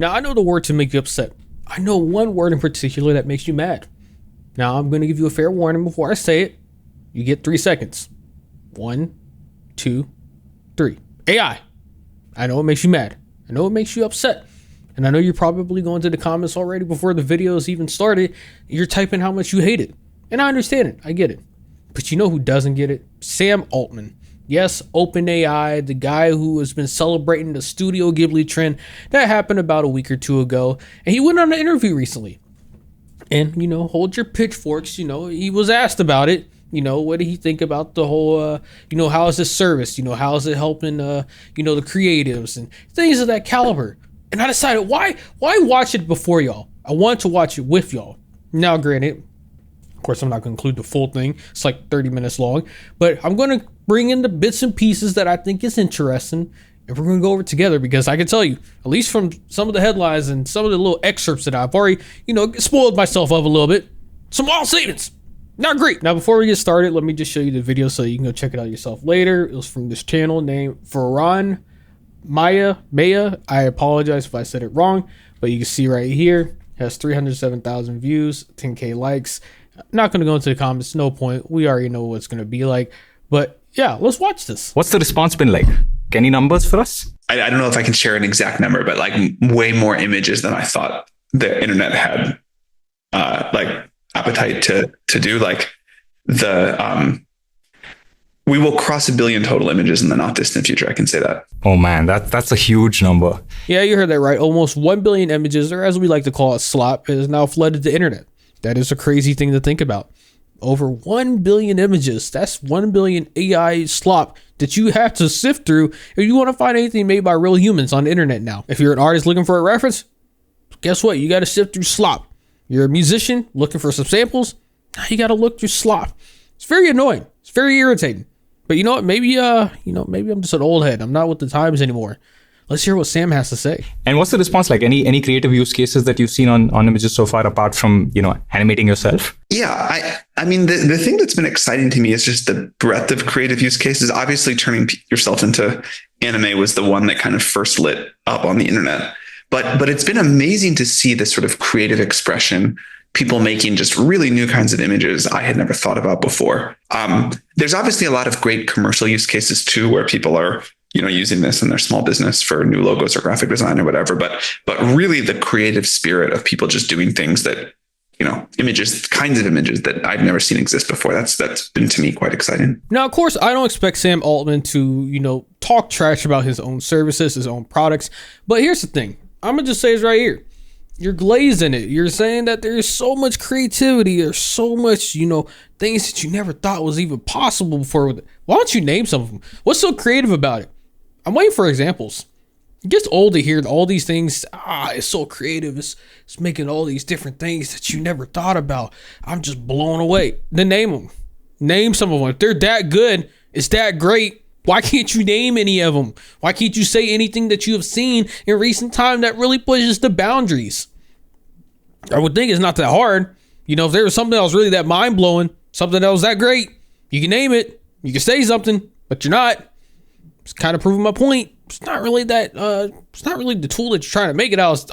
Now, I know the word to make you upset. I know one word in particular that makes you mad. Now, I'm going to give you a fair warning before I say it. You get 3 seconds. 1, 2, 3. AI. I know it makes you mad. I know it makes you upset. And I know you're probably going to the comments already before the videos even started. You're typing how much you hate it. And I understand it. I get it. But you know who doesn't get it? Sam Altman. Yes, OpenAI, the guy who has been celebrating the Studio Ghibli trend that happened about a week or two ago. And he went on an interview recently. And, hold your pitchforks. He was asked about it. What did he think about the whole, how is this service? How is it helping, the creatives and things of that caliber? And I decided, why watch it before y'all? I want to watch it with y'all. Now, granted, of course, I'm not going to include the full thing. It's like 30 minutes long. But I'm going to bring in the bits and pieces that I think is interesting. And we're going to go over it together because I can tell you, at least from some of the headlines and some of the little excerpts that I've already, spoiled myself of a little bit. Some wild statements. Not great. Now, before we get started, let me just show you the video so you can go check it out yourself later. It was from this channel named Farhan Maya. I apologize if I said it wrong, but you can see right here, it has 307,000 views, 10K likes. I'm not going to go into the comments. No point. We already know what it's going to be like. But yeah, let's watch this. What's the response been like? Any numbers for us? I don't know if I can share an exact number, but like way more images than I thought the internet had appetite to do. Like we will cross 1 billion total images in the not distant future. I can say that. Oh man, that's a huge number. Yeah, you heard that right. Almost 1 billion images, or as we like to call it, slop, has now flooded the internet. That is a crazy thing to think about. Over 1 billion images. That's 1 billion AI slop that you have to sift through if you want to find anything made by real humans on the internet now. If you're an artist looking for a reference, guess what? You got to sift through slop. You're a musician looking for some samples. Now you got to look through slop. It's very annoying. It's very irritating. But you know what? Maybe I'm just an old head. I'm not with the times anymore. Let's hear what Sam has to say. And what's the response like? Any creative use cases that you've seen on images so far, apart from, animating yourself? Yeah, I mean, the thing that's been exciting to me is just the breadth of creative use cases. Obviously, turning yourself into anime was the one that kind of first lit up on the internet. But it's been amazing to see this sort of creative expression, people making just really new kinds of images I had never thought about before. There's obviously a lot of great commercial use cases too, where people are using this in their small business for new logos or graphic design or whatever. But really the creative spirit of people just doing things that, kinds of images that I've never seen exist before. That's been to me quite exciting. Now, of course, I don't expect Sam Altman to, talk trash about his own services, his own products. But here's the thing. I'm going to just say it's right here. You're glazing it. You're saying that there's so much creativity. There's so much, things that you never thought was even possible before. Why don't you name some of them? What's so creative about it? I'm waiting for examples. It gets old to hear all these things. It's so creative. It's making all these different things that you never thought about. I'm just blown away. Then name them. Name some of them. If they're that good, it's that great. Why can't you name any of them? Why can't you say anything that you have seen in recent time that really pushes the boundaries? I would think it's not that hard. If there was something that was really that mind-blowing, something that was that great, you can name it. You can say something, but you're not. It's kind of proving my point. It's not really that, it's not really the tool that you're trying to make it out.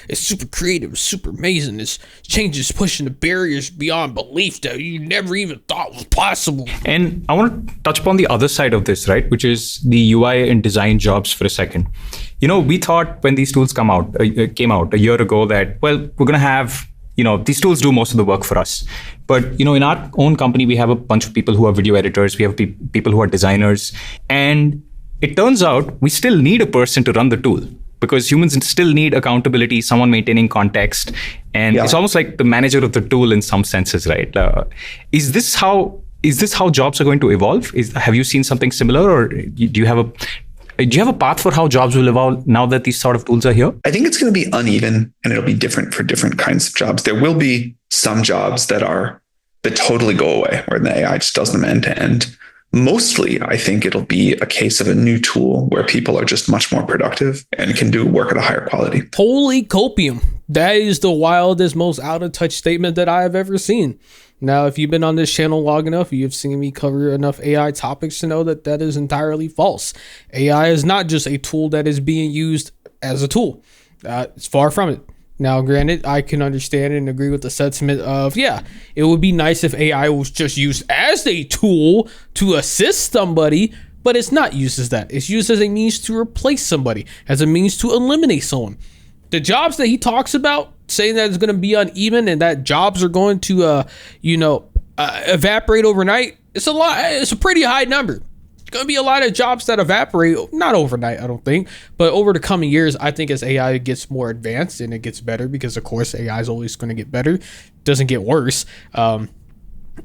It's super creative, it's super amazing. It's changes, pushing the barriers beyond belief that you never even thought was possible. And I want to touch upon the other side of this, right? Which is the UI and design jobs for a second. We thought when these tools came out a year ago that, well, we're going to have, these tools do most of the work for us. But, in our own company, we have a bunch of people who are video editors. We have people who are designers. And it turns out we still need a person to run the tool because humans still need accountability, someone maintaining context. And It's almost like the manager of the tool in some senses, right? Is this how jobs are going to evolve? Have you seen something similar, or do you have a path for how jobs will evolve now that these sort of tools are here? I think it's going to be uneven and it'll be different for different kinds of jobs. There will be some jobs that totally go away where the AI just does them end to end. Mostly, I think it'll be a case of a new tool where people are just much more productive and can do work at a higher quality. Holy copium. That is the wildest, most out of touch statement that I have ever seen. Now, if you've been on this channel long enough, you've seen me cover enough AI topics to know that that is entirely false. AI is not just a tool that is being used as a tool. It's far from it. Now, granted, I can understand and agree with the sentiment of, yeah, it would be nice if AI was just used as a tool to assist somebody, but it's not used as that. It's used as a means to replace somebody, as a means to eliminate someone. The jobs that he talks about, saying that it's going to be uneven and that jobs are going to, evaporate overnight, it's a lot. It's a pretty high number. Going to be a lot of jobs that evaporate, not overnight, I don't think, but over the coming years. I think as AI gets more advanced and it gets better, because of course AI is always going to get better, doesn't get worse.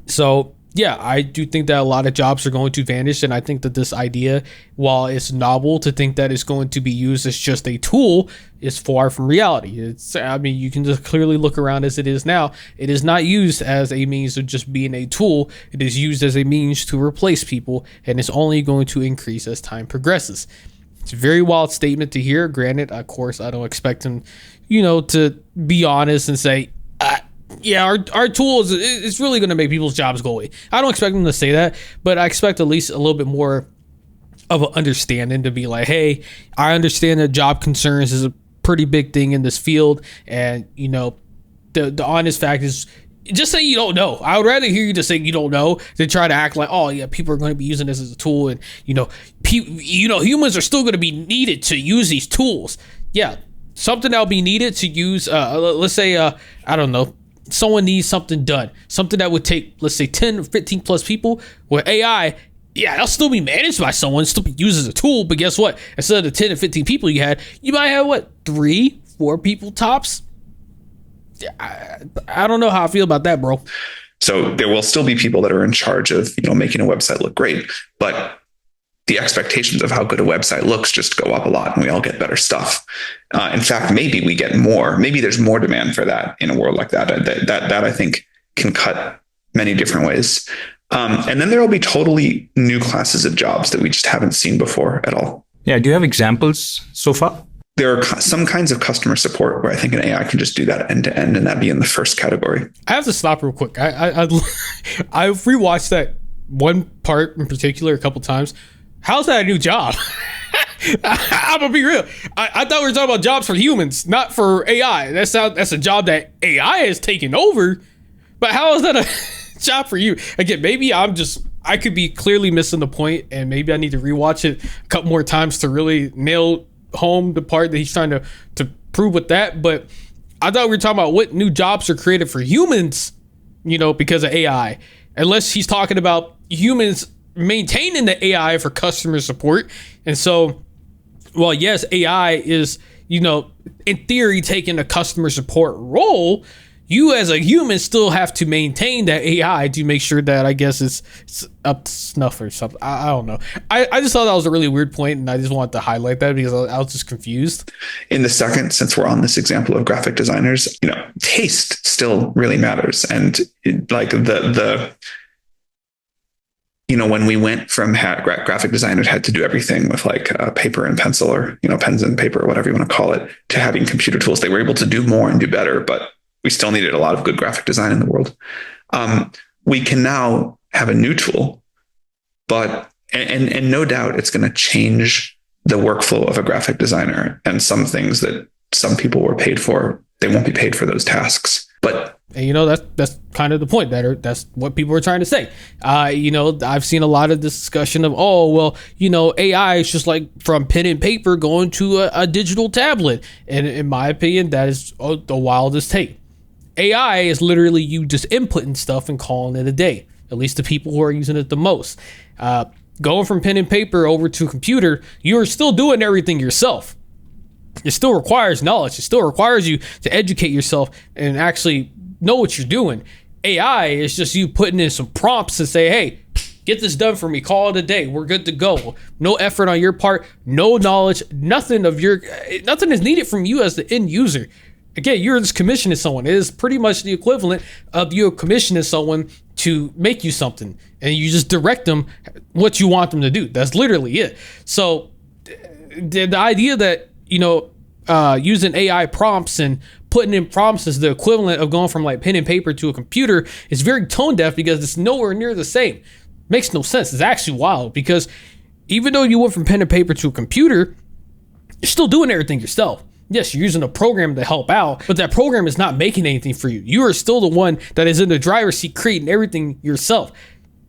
So yeah, I do think that a lot of jobs are going to vanish, and I think that this idea, while it's novel to think that it's going to be used as just a tool, is far from reality. You can just clearly look around as it is now. It is not used as a means of just being a tool. It is used as a means to replace people, and it's only going to increase as time progresses. It's a very wild statement to hear. Granted, of course, I don't expect him, to be honest and say, yeah, our tools, it's really going to make people's jobs go away. I don't expect them to say that, but I expect at least a little bit more of an understanding to be like, hey, I understand that job concerns is a pretty big thing in this field. And, the honest fact is, just say you don't know. I would rather hear you just say you don't know than try to act like, oh yeah, people are going to be using this as a tool. And, humans are still going to be needed to use these tools. Yeah, something that'll be needed to use, let's say, I don't know, someone needs something done, something that would take, let's say, 10 or 15 plus people. With AI, yeah, they'll still be managed by someone, still be used as a tool, but guess what? Instead of the 10 or 15 people you had, you might have 3-4 people tops. I don't know how I feel about that, bro. So there will still be people that are in charge of, making a website look great, but the expectations of how good a website looks just go up a lot, and we all get better stuff. In fact, maybe we get more. Maybe there's more demand for that in a world like that. That I think can cut many different ways. And then there will be totally new classes of jobs that we just haven't seen before at all. Yeah. Do you have examples so far? There are some kinds of customer support where I think an AI can just do that end to end, and that'd be in the first category. I have to stop real quick. I've rewatched that one part in particular a couple times. How's that a new job? I'm gonna be real. I thought we were talking about jobs for humans, not for AI. That's a job that AI has taken over. But how is that a job for you? Again, maybe I could be clearly missing the point, and maybe I need to rewatch it a couple more times to really nail home the part that he's trying to prove with that. But I thought we were talking about what new jobs are created for humans, because of AI. Unless he's talking about humans maintaining the AI for customer support. And so, well, yes, AI is, in theory, taking a customer support role. You as a human still have to maintain that AI to make sure that, I guess, it's up to snuff or something. I don't know. I just thought that was a really weird point, and I just wanted to highlight that because I was just confused. In the second, since we're on this example of graphic designers, taste still really matters. And when we went from graphic designers had to do everything with paper and pencil, or, pens and paper, or whatever you want to call it, to having computer tools, they were able to do more and do better, but we still needed a lot of good graphic design in the world. We can now have a new tool, but no doubt it's going to change the workflow of a graphic designer, and some things that some people were paid for, they won't be paid for those tasks. But that's kind of the point. That's what people are trying to say. I've seen a lot of this discussion of, AI is just like from pen and paper going to a digital tablet. And in my opinion, that is the wildest take. AI is literally you just inputting stuff and calling it a day. At least the people who are using it the most. Going from pen and paper over to a computer, you're still doing everything yourself. It still requires knowledge. It still requires you to educate yourself and actually know what you're doing. AI is just you putting in some prompts and say, hey, get this done for me. Call it a day. We're good to go. No effort on your part, no knowledge, nothing is needed from you as the end user. Again, you're just commissioning someone. It is pretty much the equivalent of you commissioning someone to make you something, and you just direct them what you want them to do. That's literally it. So the idea that, using AI prompts and putting in prompts is the equivalent of going from pen and paper to a computer is very tone deaf, because it's nowhere near the same. Makes no sense. It's actually wild, because even though you went from pen and paper to a computer, you're still doing everything yourself. Yes, you're using a program to help out, but that program is not making anything for you. You are still the one that is in the driver's seat creating everything yourself.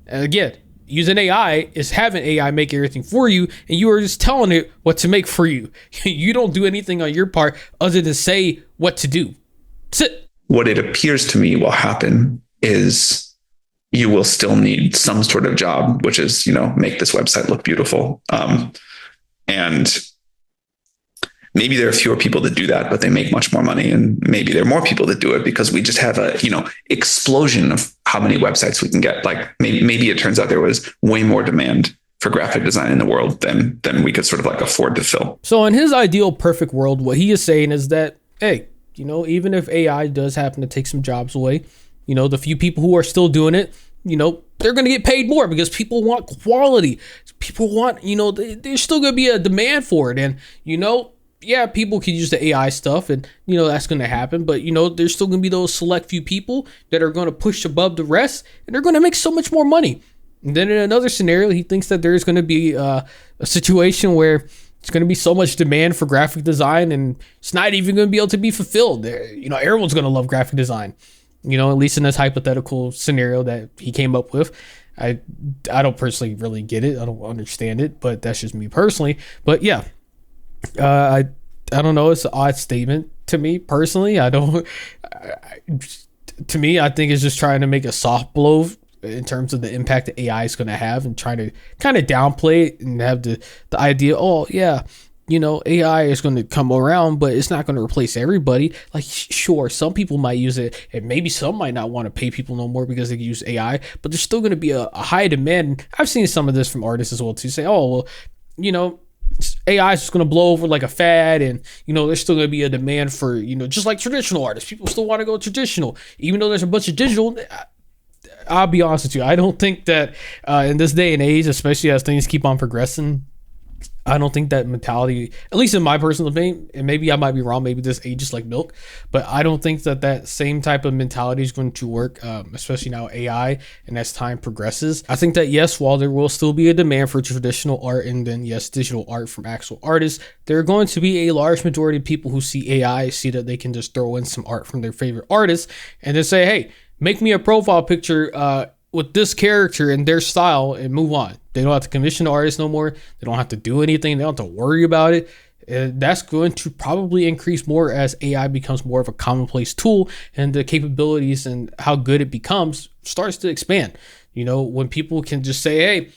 And again, using AI is having AI make everything for you, and you are just telling it what to make for you. You don't do anything on your part other than say what to do. That's it. What it appears to me will happen is you will still need some sort of job, which is, make this website look beautiful. And maybe there are fewer people that do that, but they make much more money. And maybe there are more people that do it because we just have a, explosion of how many websites we can get. Like maybe it turns out there was way more demand for graphic design in the world than we could sort of like afford to fill. So in his ideal perfect world, what he is saying is that, hey, even if AI does happen to take some jobs away, the few people who are still doing it, they're going to get paid more because people want quality. People want, there's still going to be a demand for it. And, yeah, people can use the AI stuff and, that's going to happen. But, there's still going to be those select few people that are going to push above the rest and they're going to make so much more money. And then in another scenario, he thinks that there's going to be a situation where it's going to be so much demand for graphic design and it's not even going to be able to be fulfilled. Everyone's going to love graphic design, at least in this hypothetical scenario that he came up with. I don't personally really get it. I don't understand it, but that's just me personally. But yeah, I don't know. It's an odd statement to me personally. To me, I think it's just trying to make a soft blow in terms of the impact that AI is going to have and trying to kind of downplay it and have the idea, oh yeah, AI is going to come around, but it's not going to replace everybody. Like, sure, some people might use it and maybe some might not want to pay people no more because they can use AI, but there's still going to be a high demand. I've seen some of this from artists as well too, say, oh, well, AI is just going to blow over like a fad and, there's still going to be a demand for, just like traditional artists. People still want to go traditional, even though there's a bunch of digital. I'll be honest with you. I don't think that in this day and age, especially as things keep on progressing, I don't think that mentality, at least in my personal opinion, and maybe I might be wrong, maybe this ages like milk, but I don't think that same type of mentality is going to work, especially now AI and as time progresses. I think that yes, while there will still be a demand for traditional art and then yes, digital art from actual artists, there are going to be a large majority of people who see AI, see that they can just throw in some art from their favorite artists and then say, hey, make me a profile picture with this character and their style and move on. They don't have to commission the artist no more. They don't have to do anything. They don't have to worry about it. And that's going to probably increase more as AI becomes more of a commonplace tool and the capabilities and how good it becomes starts to expand. When people can just say, hey,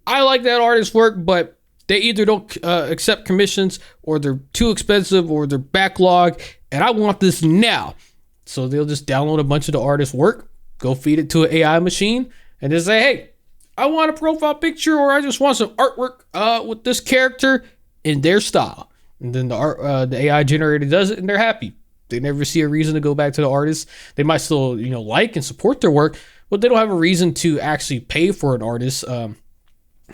I like that artist's work, but they either don't accept commissions or they're too expensive or they're backlog and I want this now. So they'll just download a bunch of the artist's work, go feed it to an AI machine, and just say, hey, I want a profile picture or I just want some artwork with this character in their style. And then the AI generator does it and they're happy. They never see a reason to go back to the artist. They might still, like and support their work, but they don't have a reason to actually pay for an artist, at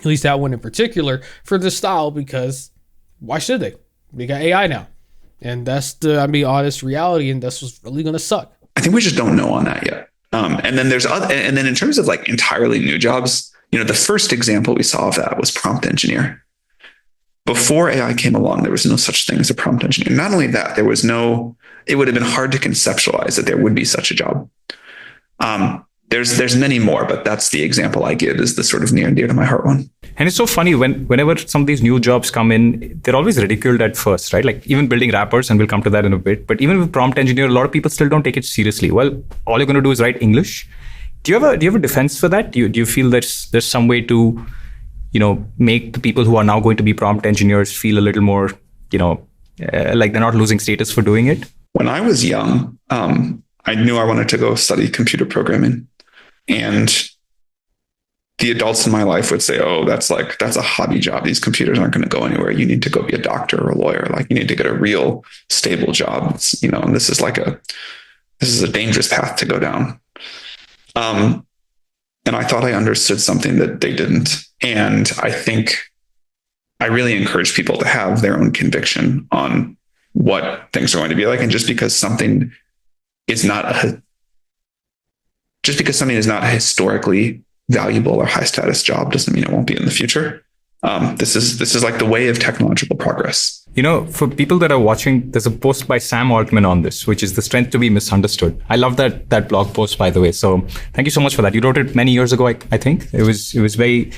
least that one in particular, for the style because why should they? They got AI now. And that's the, honest reality, and that's what's really going to suck. I think we just don't know on that yet. And then and then in terms of like entirely new jobs, the first example we saw of that was prompt engineer. Before AI came along, there was no such thing as a prompt engineer. Not only that, it would have been hard to conceptualize that there would be such a job. There's many more, but that's the example I give is the sort of near and dear to my heart one. And it's so funny whenever some of these new jobs come in, they're always ridiculed at first, right? Like even building wrappers, and we'll come to that in a bit. But even with prompt engineer, a lot of people still don't take it seriously. Well, all you're going to do is write English. Do you have a defense for that? Do you feel there's some way to, make the people who are now going to be prompt engineers feel a little more, like they're not losing status for doing it? When I was young, I knew I wanted to go study computer programming. And the adults in my life would say, oh, that's a hobby job. These computers aren't going to go anywhere. You need to go be a doctor or a lawyer. Like you need to get a real stable job. And this is a dangerous path to go down. And I thought I understood something that they didn't. And I think I really encourage people to have their own conviction on what things are going to be like. And just because something is not a historically valuable or high status job doesn't mean it won't be in the future. This is like the way of technological progress. For people that are watching, there's a post by Sam Altman on this, which is the strength to be misunderstood. I love that blog post, by the way. So thank you so much for that. You wrote it many years ago, I think. It was very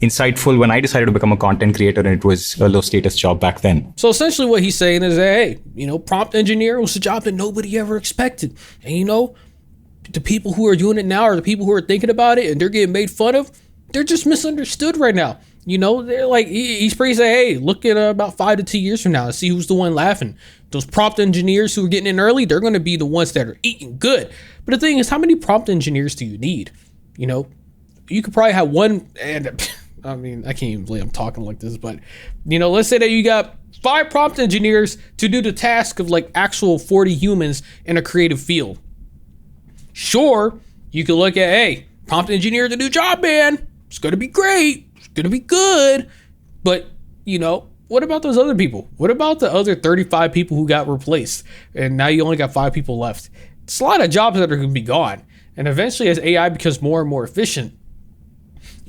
insightful when I decided to become a content creator, and it was a low status job back then. So essentially what he's saying is that, hey, prompt engineer was a job that nobody ever expected. And the people who are doing it now, or the people who are thinking about it and they're getting made fun of, they're just misunderstood right now. They're like, he's pretty saying, hey, look at about 5 to 2 years from now and see who's the one laughing. Those prompt engineers who are getting in early, they're going to be the ones that are eating good. But the thing is, how many prompt engineers do you need? You could probably have one, and I mean, I can't even believe I'm talking like this, but let's say that you got 5 prompt engineers to do the task of like actual 40 humans in a creative field. Sure, you could look at, hey, prompt engineer, the new job, man. It's going to be great. It's going to be good. But, what about those other people? What about the other 35 people who got replaced? And now you only got 5 people left. It's a lot of jobs that are going to be gone. And eventually, as AI becomes more and more efficient,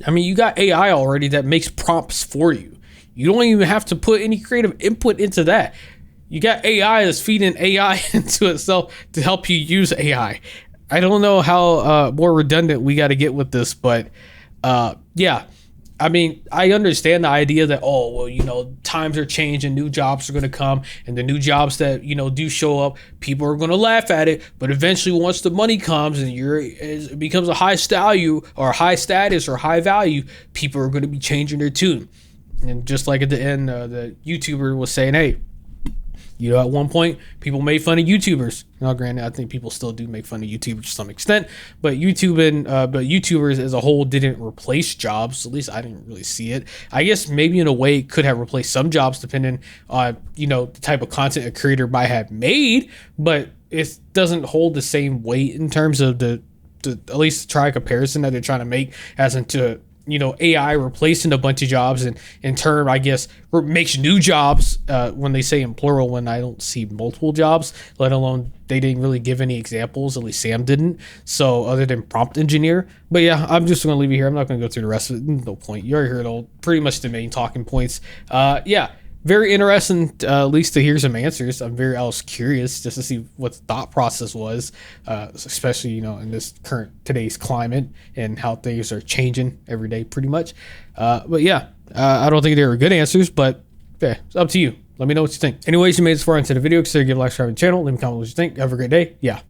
I mean, you got AI already that makes prompts for you. You don't even have to put any creative input into that. You got AI that's feeding AI into itself to help you use AI. I don't know how more redundant we got to get with this, but yeah. I mean, I understand the idea that, times are changing, new jobs are going to come, and the new jobs that, do show up, people are going to laugh at it. But eventually, once the money comes and it becomes a high value or high status or high value, people are going to be changing their tune. And just like at the end, the YouTuber was saying, hey, at one point, people made fun of YouTubers. Now, granted, I think people still do make fun of YouTubers to some extent, but YouTubers as a whole didn't replace jobs. At least I didn't really see it. I guess maybe in a way it could have replaced some jobs depending on, the type of content a creator might have made, but it doesn't hold the same weight in terms of the at least try comparison that they're trying to make as into AI replacing a bunch of jobs, and in turn, I guess, makes new jobs, when they say in plural, when I don't see multiple jobs, let alone they didn't really give any examples, at least Sam didn't. So other than prompt engineer, but yeah, I'm just going to leave it here. I'm not going to go through the rest of it. No point. You already heard pretty much the main talking points. Yeah. Very interesting, at least to hear some answers. I was curious just to see what the thought process was, especially, in this today's climate and how things are changing every day pretty much. But yeah, I don't think they were good answers, but yeah, it's up to you. Let me know what you think. Anyways, you made this far into the video, consider give a like, subscribe to the channel, leave a comment what you think. Have a great day. Yeah.